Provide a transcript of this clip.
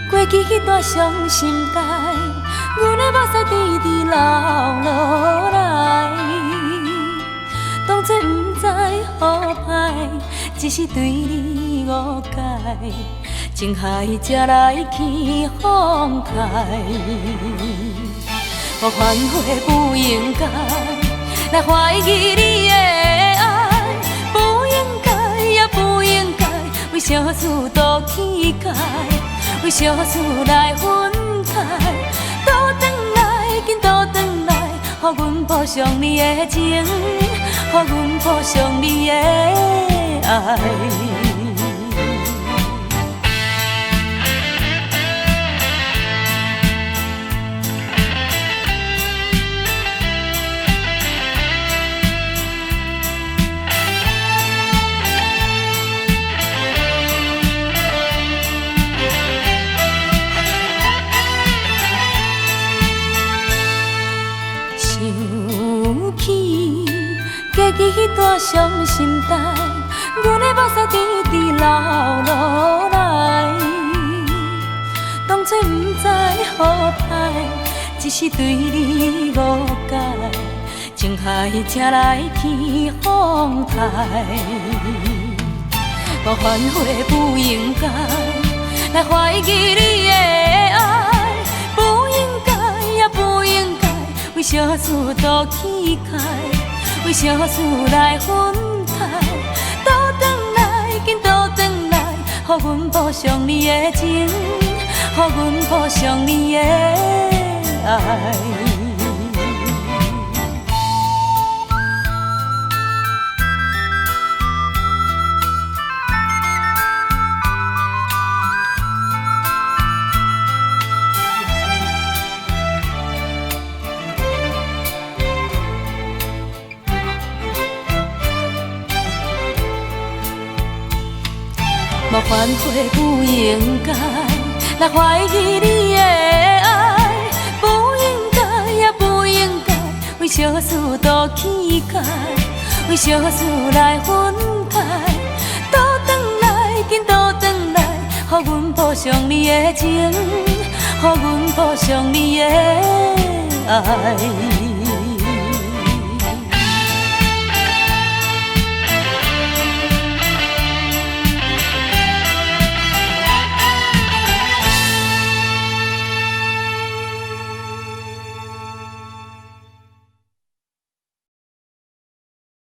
过去迄段伤心事，阮的目屎直直流落来。当作不知好歹，只是对你误解，情海才来去放开。我反悔不应该来怀疑你的爱，不应该也不应该为小事多起解，为小事来分开。倒转来，紧倒转来，予阮补偿你的情，予阮补偿你的爱。想起过去迄段伤心事，阮的目屎直直流落来。当作不知好歹，只是对你误解，情海才来去放开。我反悔不应该来怀疑你的爱，不应该也不应该为小事多起解，为小事来分开。倒转来，紧倒转来，予阮补偿你的情，予阮补偿你的爱。我反悔不应该来怀疑你的爱，不应该也不应该为小事多起解，为小事来分开。倒转来，紧倒转来，予阮补偿你的情，予阮补偿你的爱。